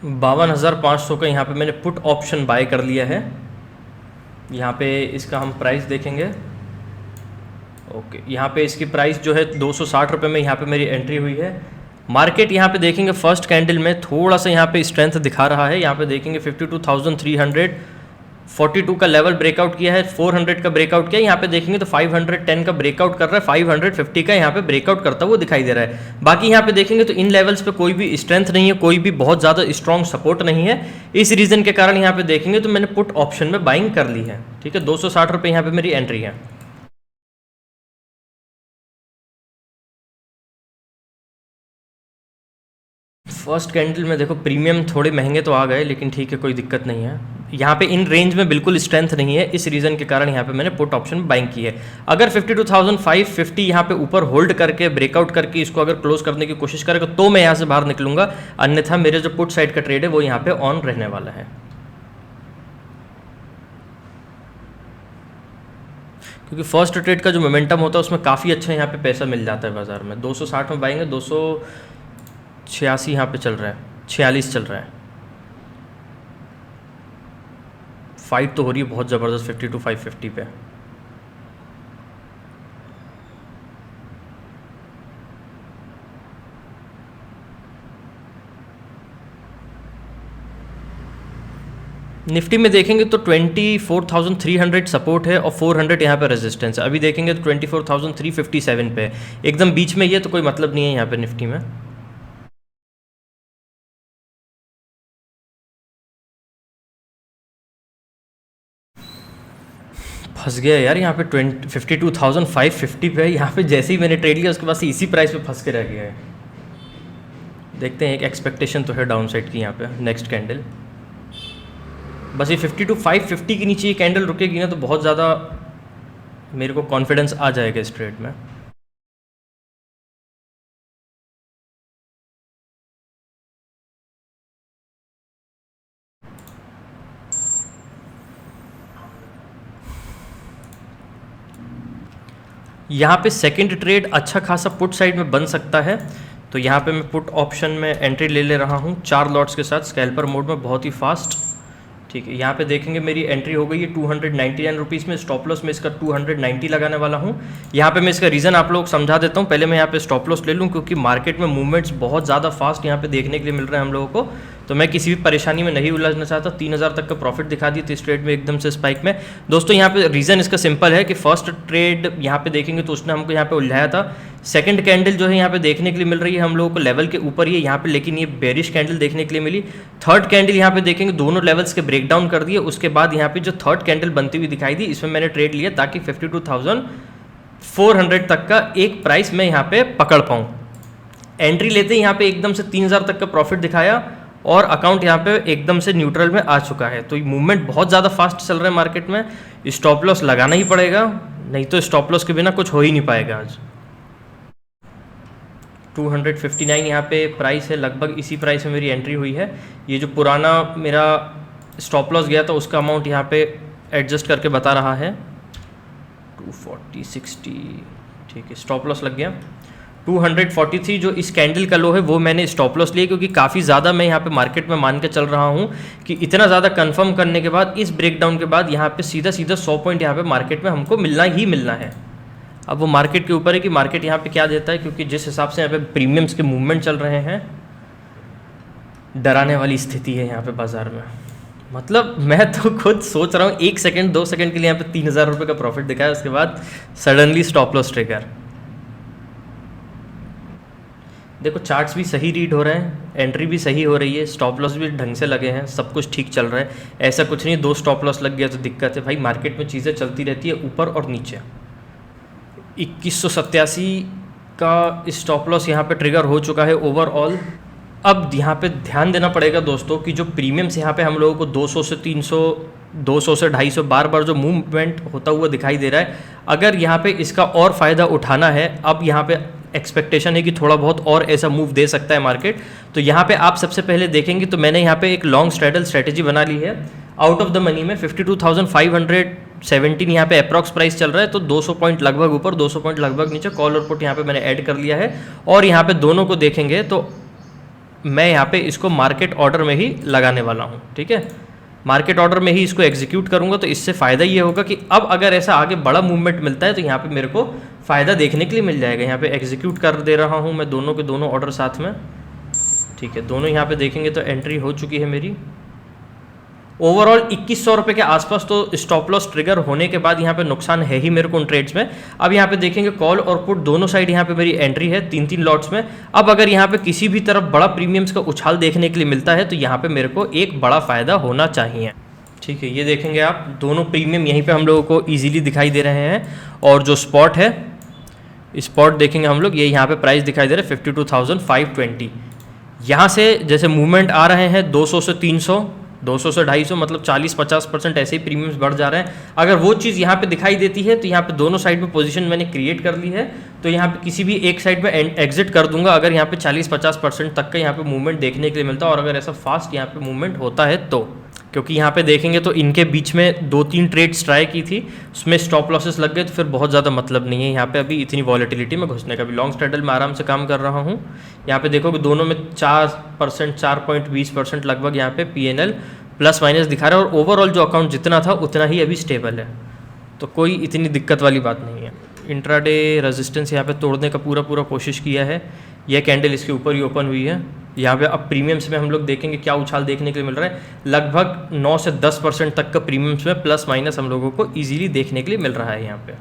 52,500 का यहाँ पे मैंने पुट ऑप्शन बाय कर लिया है। यहाँ पे इसका हम प्राइस देखेंगे। ओके, यहाँ पे इसकी प्राइस जो है 260 रुपये में यहाँ पे मेरी एंट्री हुई है। मार्केट यहाँ पे देखेंगे फर्स्ट कैंडल में थोड़ा सा यहाँ पे स्ट्रेंथ दिखा रहा है। यहाँ पे देखेंगे 52,342 का लेवल ब्रेकआउट किया है, 400 का ब्रेकआउट किया है। यहाँ पे देखेंगे तो 510 का ब्रेकआउट कर रहा है, 550 का यहाँ पे ब्रेकआउट करता हुआ दिखाई दे रहा है। बाकी यहाँ पे देखेंगे तो इन लेवल्स पे कोई भी स्ट्रेंथ नहीं है, कोई भी बहुत ज़्यादा स्ट्रॉन्ग सपोर्ट नहीं है। इस रीज़न के कारण यहाँ पे देखेंगे तो मैंने पुट ऑप्शन में बाइंग कर ली है। ठीक है, 260 रुपये यहाँ पे मेरी एंट्री है। फर्स्ट कैंडल में देखो प्रीमियम थोड़े महंगे तो आ गए, लेकिन ठीक है, कोई दिक्कत नहीं है। यहाँ पे इन रेंज में बिल्कुल स्ट्रेंथ नहीं है, इस रीज़न के कारण यहाँ पे मैंने पुट ऑप्शन बाइंग की है। अगर 52,550 यहाँ पे ऊपर होल्ड करके ब्रेकआउट करके इसको अगर क्लोज करने की कोशिश करेगा तो मैं यहाँ से बाहर निकलूंगा, अन्यथा मेरे जो पुट साइड का ट्रेड है वो यहाँ पे ऑन रहने वाला है। क्योंकि फर्स्ट ट्रेड का जो मोमेंटम होता है उसमें काफ़ी अच्छा यहाँ पे पैसा मिल जाता है बाजार में। 260 में बाइंग है, 286 यहाँ पे चल रहा है, 46 चल रहा है। फाइट तो हो रही है बहुत ज़बरदस्त 52,550 पे। निफ्टी में देखेंगे तो 24,300 सपोर्ट है और 400 यहाँ पे रेजिस्टेंस है। अभी देखेंगे तो 24,357 पे एकदम बीच में, ये तो कोई मतलब नहीं है यहाँ पे निफ्टी में। फंस गया यार यहाँ पे 52,550 पे। यहाँ पे जैसे ही मैंने ट्रेड लिया उसके बाद से इसी प्राइस पे फंस के रह गया है। देखते हैं, एक एक्सपेक्टेशन तो है डाउन साइड की यहाँ पे नेक्स्ट कैंडल। बस ये 52,550 के नीचे ये कैंडल रुकेगी ना तो बहुत ज़्यादा मेरे को कॉन्फिडेंस आ जाएगा इस ट्रेड में। यहाँ पे सेकंड ट्रेड अच्छा खासा पुट साइड में बन सकता है, तो यहाँ पे मैं पुट ऑप्शन में एंट्री ले रहा हूँ 4 लॉट्स के साथ स्कैल्पर मोड में, बहुत ही फास्ट। ठीक है, यहाँ पे देखेंगे मेरी एंट्री हो गई है 299 रुपीज़ में। स्टॉप लॉस में इसका 290 लगाने वाला हूँ। यहाँ पे मैं इसका रीज़न आप लोग समझा देता हूँ। पहले मैं यहाँ पे स्टॉप लॉस ले लूँ क्योंकि मार्केट में मूवमेंट्स बहुत ज़्यादा फास्ट यहाँ पे देखने के लिए मिल रहे हैं हम लोगों को, तो मैं किसी भी परेशानी में नहीं उलझना चाहता। 3,000 तक का प्रॉफिट दिखा दिया इस ट्रेड में एकदम से स्पाइक में। दोस्तों यहाँ पे रीज़न इसका सिंपल है कि फर्स्ट ट्रेड यहाँ पे देखेंगे तो उसने हमको यहाँ पे उलझाया था। सेकंड कैंडल जो है यहाँ पे देखने के लिए मिल रही है हम लोगों को लेवल के ऊपर ही यहाँ पे, लेकिन ये बेरिश कैंडल देखने के लिए मिली। थर्ड कैंडल यहाँ पे देखेंगे दोनों लेवल्स के ब्रेकडाउन कर दिए। उसके बाद यहाँ पे जो थर्ड कैंडल बनती हुई दिखाई दी, इसमें मैंने ट्रेड लिया ताकि 52,400 तक का एक प्राइस मैं यहाँ पे पकड़ पाऊँ। एंट्री लेते ही यहाँ पे एकदम से 3,000 तक का प्रॉफिट दिखाया और अकाउंट यहाँ पे एकदम से न्यूट्रल में आ चुका है। तो मूवमेंट बहुत ज़्यादा फास्ट चल रहा है मार्केट में, स्टॉप लॉस लगाना ही पड़ेगा, नहीं तो स्टॉप लॉस के बिना कुछ हो ही नहीं पाएगा आज। 259 यहाँ पे प्राइस है, लगभग इसी प्राइस में मेरी एंट्री हुई है। ये जो पुराना मेरा स्टॉप लॉस गया था उसका अमाउंट यहाँ पे एडजस्ट करके बता रहा है 240 60। ठीक है, स्टॉप लॉस लग गया 243। जो इस कैंडल का लो है वो मैंने स्टॉप लॉस लिया क्योंकि काफ़ी ज़्यादा मैं यहाँ पे मार्केट में मान के चल रहा हूँ कि इतना ज़्यादा कंफर्म करने के बाद इस ब्रेकडाउन के बाद यहाँ पे सीधा 100 पॉइंट यहाँ पे मार्केट में हमको मिलना ही मिलना है। अब वो मार्केट के ऊपर है कि मार्केट यहाँ पे क्या देता है, क्योंकि जिस हिसाब से यहाँ पे प्रीमियम्स के मूवमेंट चल रहे हैं, डराने वाली स्थिति है यहाँ पे बाजार में। मतलब मैं तो खुद सोच रहा हूँ 1 सेकंड 2 सेकंड के लिए यहाँ पे 3,000 रुपये का प्रॉफिट दिखाया, उसके बाद सडनली स्टॉप लॉस ट्रिगर। देखो चार्ट्स भी सही रीड हो रहे हैं, एंट्री भी सही हो रही है, स्टॉप लॉस भी ढंग से लगे हैं, सब कुछ ठीक चल रहा है। ऐसा कुछ नहीं 2 स्टॉप लॉस लग गया तो दिक्कत है भाई। मार्केट में चीज़ें चलती रहती है ऊपर और नीचे। 2187 का स्टॉप लॉस यहाँ पे ट्रिगर हो चुका है ओवरऑल। अब यहाँ पे ध्यान देना पड़ेगा दोस्तों कि जो प्रीमियम्स यहाँ पे हम लोगों को 200 से 300, 200 से 250 बार बार जो मूवमेंट होता हुआ दिखाई दे रहा है, अगर यहाँ पे इसका और फ़ायदा उठाना है, अब यहाँ पे एक्सपेक्टेशन है कि थोड़ा बहुत और ऐसा मूव दे सकता है मार्केट, तो यहाँ पे आप सबसे पहले देखेंगे तो मैंने यहाँ पे एक लॉन्ग स्ट्रैडल स्ट्रेटेजी बना ली है आउट ऑफ द मनी में। 52,517 यहाँ पे अप्रॉक्स प्राइस चल रहा है, तो 200 पॉइंट लगभग ऊपर 200 पॉइंट लगभग नीचे कॉल और पुट यहाँ पे मैंने ऐड कर लिया है। और यहाँ पे दोनों को देखेंगे तो मैं यहाँ पे इसको मार्केट ऑर्डर में ही लगाने वाला हूँ, ठीक है। मार्केट ऑर्डर में ही इसको एग्जीक्यूट करूँगा, तो इससे फ़ायदा ये होगा कि अब अगर ऐसा आगे बड़ा मूवमेंट मिलता है तो यहाँ पे मेरे को फ़ायदा देखने के लिए मिल जाएगा। यहाँ पे एग्जीक्यूट कर दे रहा हूँ मैं दोनों के दोनों ऑर्डर साथ में, ठीक है। दोनों यहाँ पे देखेंगे तो एंट्री हो चुकी है मेरी। ओवरऑल 2100 रुपये के आसपास तो स्टॉप लॉस ट्रिगर होने के बाद यहाँ पे नुकसान है ही मेरे को उन ट्रेड्स में। अब यहाँ पे देखेंगे कॉल और पुट दोनों साइड यहाँ पे मेरी एंट्री है 3-3 लॉट्स में। अब अगर यहाँ पे किसी भी तरफ बड़ा प्रीमियम्स का उछाल देखने के लिए मिलता है तो यहाँ पे मेरे को एक बड़ा फ़ायदा होना चाहिए, ठीक है। ये देखेंगे आप दोनों प्रीमियम यहीं पर हम लोगों को ईजिली दिखाई दे रहे हैं। और जो स्पॉट है, स्पॉट देखेंगे हम लोग, ये यहाँ पे प्राइस दिखाई दे रहा है 52,520। यहाँ से जैसे मूवमेंट आ रहे हैं 200 से 300, 200 से 250, मतलब 40-50% ऐसे ही प्रीमियम्स बढ़ जा रहे हैं। अगर वो चीज़ यहाँ पे दिखाई देती है तो यहाँ पे दोनों साइड में पोजीशन मैंने क्रिएट कर ली है, तो यहाँ पे किसी भी एक साइड में एग्जिट कर दूंगा अगर यहाँ पे 40-50% तक का यहाँ पे मूवमेंट देखने के लिए मिलता है, और अगर ऐसा फास्ट यहाँ पे मूवमेंट होता है तो। क्योंकि यहाँ पे देखेंगे तो इनके बीच में 2-3 ट्रेड्स ट्राई की थी, उसमें स्टॉप लॉसेस लग गए, तो फिर बहुत ज़्यादा मतलब नहीं है यहाँ पे अभी इतनी वॉलेटिलिटी में घुसने का। भी लॉन्ग स्ट्रैडल में आराम से काम कर रहा हूँ। यहाँ पे देखो कि दोनों में 4%, 4.20% लगभग यहाँ पे PNL प्लस माइनस दिखा रहा है, और ओवरऑल जो अकाउंट जितना था उतना ही अभी स्टेबल है, तो कोई इतनी दिक्कत वाली बात नहीं है। इंट्राडे रेजिस्टेंस यहाँ पे तोड़ने का पूरा कोशिश किया है। यह कैंडल इसके ऊपर ही ओपन हुई है। यहाँ पे अब प्रीमियम्स में हम लोग देखेंगे क्या उछाल देखने के लिए मिल रहा है। लगभग 9 से 10% तक का प्रीमियम्स में प्लस माइनस हम लोगों को ईजिली देखने के लिए मिल रहा है। यहाँ पे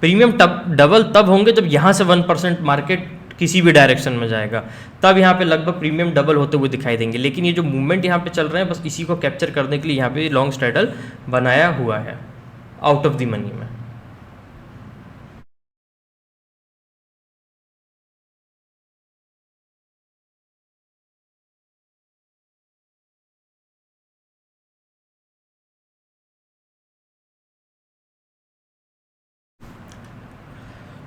प्रीमियम डबल तब होंगे जब यहाँ से 1% मार्केट किसी भी डायरेक्शन में जाएगा, तब यहाँ पे लगभग प्रीमियम डबल होते हुए दिखाई देंगे। लेकिन ये जो मूवमेंट यहाँ पे चल रहे हैं बस इसी को कैप्चर करने के लिए यहाँ पे लॉन्ग स्ट्रैडल बनाया हुआ है आउट ऑफ द मनी में।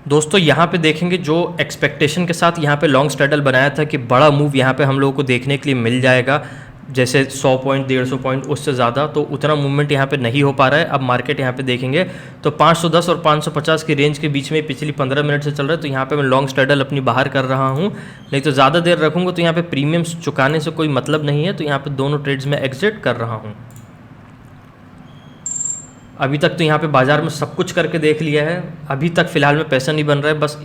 दोस्तों यहाँ पे देखेंगे जो एक्सपेक्टेशन के साथ यहाँ पे लॉन्ग स्ट्रैडल बनाया था कि बड़ा मूव यहाँ पे हम लोगों को देखने के लिए मिल जाएगा, जैसे 100 पॉइंट 150 पॉइंट उससे ज़्यादा, तो उतना मूवमेंट यहाँ पे नहीं हो पा रहा है। अब मार्केट यहाँ पे देखेंगे तो 510 और 550 की रेंज के बीच में पिछली 15 मिनट से चल रहा है, तो यहाँ पे मैं लॉन्ग स्ट्रैडल अपनी बाहर कर रहा हूँ। नहीं तो ज़्यादा देर रखूँगा तो यहाँ पे प्रीमियम्स चुकाने से कोई मतलब नहीं है, तो यहाँ पर दोनों ट्रेड्स में एग्जिट कर रहा हूँ। अभी तक तो यहाँ पे बाज़ार में सब कुछ करके देख लिया है, अभी तक फ़िलहाल में पैसा नहीं बन रहा है। बस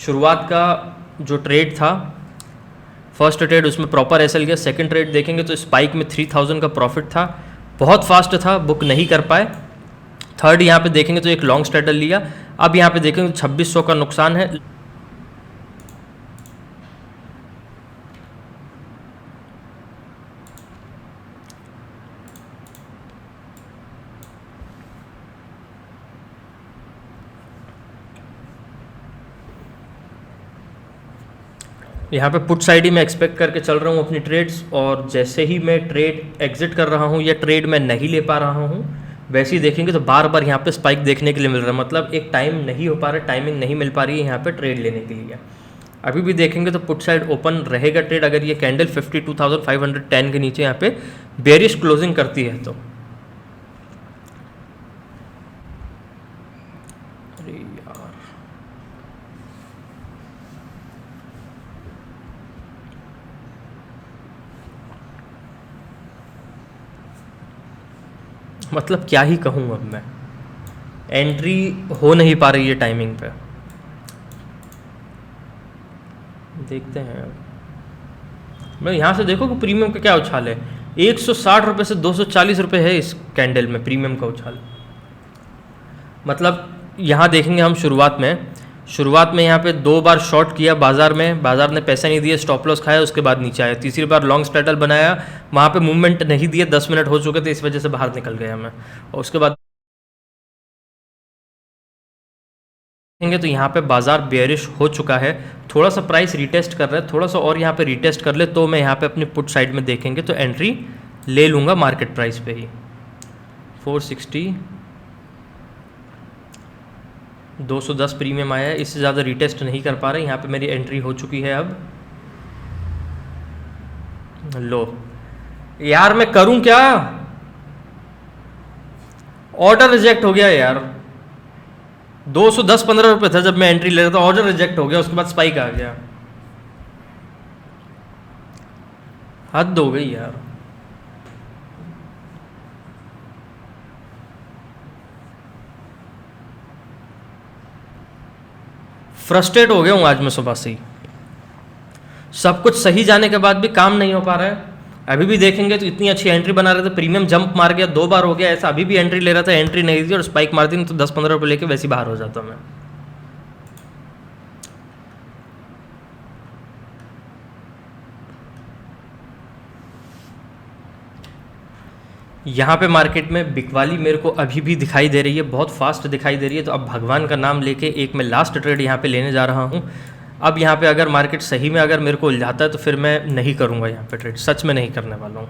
शुरुआत का जो ट्रेड था, फर्स्ट ट्रेड, उसमें प्रॉपर एसएल गया। सेकंड ट्रेड देखेंगे तो स्पाइक में 3000 का प्रॉफिट था, बहुत फास्ट था, बुक नहीं कर पाए। थर्ड यहाँ पे देखेंगे तो एक लॉन्ग स्ट्रैडल लिया। अब यहाँ पे देखेंगे तो 2600 का नुकसान है। यहाँ पे पुट साइड ही मैं एक्सपेक्ट करके चल रहा हूँ अपनी ट्रेड्स, और जैसे ही मैं ट्रेड एग्जिट कर रहा हूँ या ट्रेड मैं नहीं ले पा रहा हूँ, वैसे ही देखेंगे तो बार बार यहाँ पे स्पाइक देखने के लिए मिल रहा है। मतलब एक टाइम नहीं हो पा रहा है, टाइमिंग नहीं मिल पा रही है यहाँ पे ट्रेड लेने के लिए। अभी भी देखेंगे तो पुट साइड ओपन रहेगा ट्रेड, अगर ये कैंडल 52,510 के नीचे यहाँ पे बेरिश क्लोजिंग करती है तो। मतलब क्या ही कहूँ अब मैं, एंट्री हो नहीं पा रही है टाइमिंग पे। देखते हैं अब मैं यहाँ से देखो कि प्रीमियम का क्या उछाल है। 160 रुपये से 240 रुपये है इस कैंडल में प्रीमियम का उछाल। मतलब यहाँ देखेंगे हम शुरुआत में यहाँ पे 2 बार शॉर्ट किया बाजार में, बाजार ने पैसा नहीं दिया, स्टॉप लॉस खाया, उसके बाद नीचे आया। तीसरी बार लॉन्ग स्ट्रैडल बनाया, वहाँ पे मूवमेंट नहीं दिया, 10 मिनट हो चुके थे, इस वजह से बाहर निकल गया मैं। और उसके बाद देखेंगे तो यहाँ पे बाजार बेयरिश हो चुका है, थोड़ा सा प्राइस रिटेस्ट कर रहा है, थोड़ा सा और यहाँ पे रिटेस्ट कर ले तो मैं यहाँ पे अपनी पुट साइड में देखेंगे तो एंट्री ले लूँगा मार्केट प्राइस पे ही। 460 210 प्रीमियम आया है, इससे ज़्यादा रिटेस्ट नहीं कर पा रहे। यहाँ पे मेरी एंट्री हो चुकी है। अब लो यार मैं करूं क्या, ऑर्डर रिजेक्ट हो गया यार। 210-15 रुपये था जब मैं एंट्री ले रहा था, ऑर्डर रिजेक्ट हो गया, उसके बाद स्पाइक आ गया। हद हो गई यार। फ्रस्ट्रेट हो गया हूँ आज मैं सुबह से ही। सब कुछ सही जाने के बाद भी काम नहीं हो पा रहा है। अभी भी देखेंगे तो इतनी अच्छी एंट्री बना रहे थे, प्रीमियम जंप मार गया, 2 बार हो गया ऐसा। अभी भी एंट्री ले रहा था, एंट्री नहीं थी और स्पाइक मार दी, नहीं तो 10-15 रुपये लेके वैसे ही बाहर हो जाता मैं। यहाँ पे मार्केट में बिकवाली मेरे को अभी भी दिखाई दे रही है, बहुत फास्ट दिखाई दे रही है। तो अब भगवान का नाम लेके एक मैं लास्ट ट्रेड यहाँ पे लेने जा रहा हूँ। अब यहाँ पे अगर मार्केट सही में अगर मेरे को उलझाता है तो फिर मैं नहीं करूँगा यहाँ पे ट्रेड, सच में नहीं करने वाला हूँ।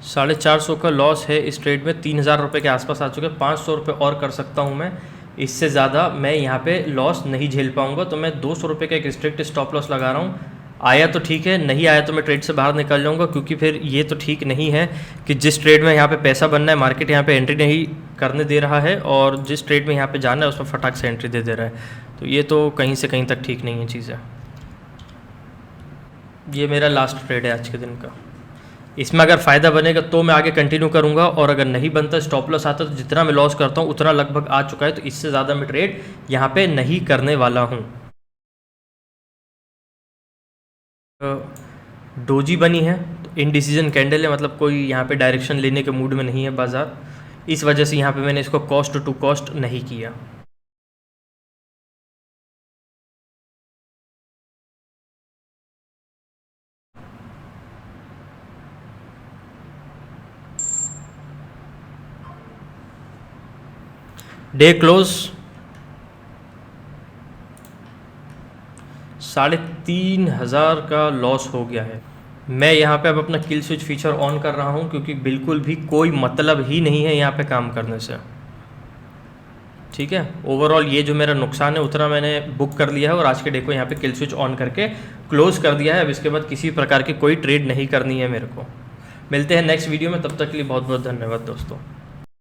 $450 का लॉस है इस ट्रेड में, 3000 रुपये के आसपास आ चुके हैं। 500 रुपये और कर सकता हूँ मैं, इससे ज़्यादा मैं यहाँ पे लॉस नहीं झेल पाऊँगा। तो मैं 200 रुपये का एक स्ट्रिक्ट स्टॉप लॉस लगा रहा हूँ। आया तो ठीक है, नहीं आया तो मैं ट्रेड से बाहर निकल जाऊँगा, क्योंकि फिर ये तो ठीक नहीं है कि जिस ट्रेड में यहाँ पे पैसा बनना है मार्केट यहाँ पे एंट्री नहीं करने दे रहा है, और जिस ट्रेड में यहाँ पे जाना है उसमें फटाक से एंट्री दे दे रहा है। तो ये तो कहीं से कहीं तक ठीक नहीं है चीज़ें। ये मेरा लास्ट ट्रेड है आज के दिन का। इसमें अगर फ़ायदा बनेगा तो मैं आगे कंटिन्यू करूंगा, और अगर नहीं बनता, स्टॉप लॉस आता, तो जितना मैं लॉस करता हूँ उतना लगभग आ चुका है। तो इससे ज़्यादा मैं ट्रेड यहाँ पे नहीं करने वाला हूँ। डोजी बनी है तो इनडिसीजन कैंडल है, मतलब कोई यहाँ पे डायरेक्शन लेने के मूड में नहीं है बाज़ार। इस वजह से यहाँ पे मैंने इसको कॉस्ट टू कॉस्ट नहीं किया। डे क्लोज 3500 का लॉस हो गया है। मैं यहाँ पे अब अपना किल स्विच फीचर ऑन कर रहा हूँ, क्योंकि बिल्कुल भी कोई मतलब ही नहीं है यहाँ पे काम करने से। ठीक है, ओवरऑल ये जो मेरा नुकसान है उतना मैंने बुक कर लिया है, और आज के डे को यहाँ पे किल स्विच ऑन करके क्लोज कर दिया है। अब इसके बाद किसी प्रकार की कोई ट्रेड नहीं करनी है मेरे को। मिलते हैं नेक्स्ट वीडियो में, तब तक के लिए बहुत बहुत धन्यवाद दोस्तों।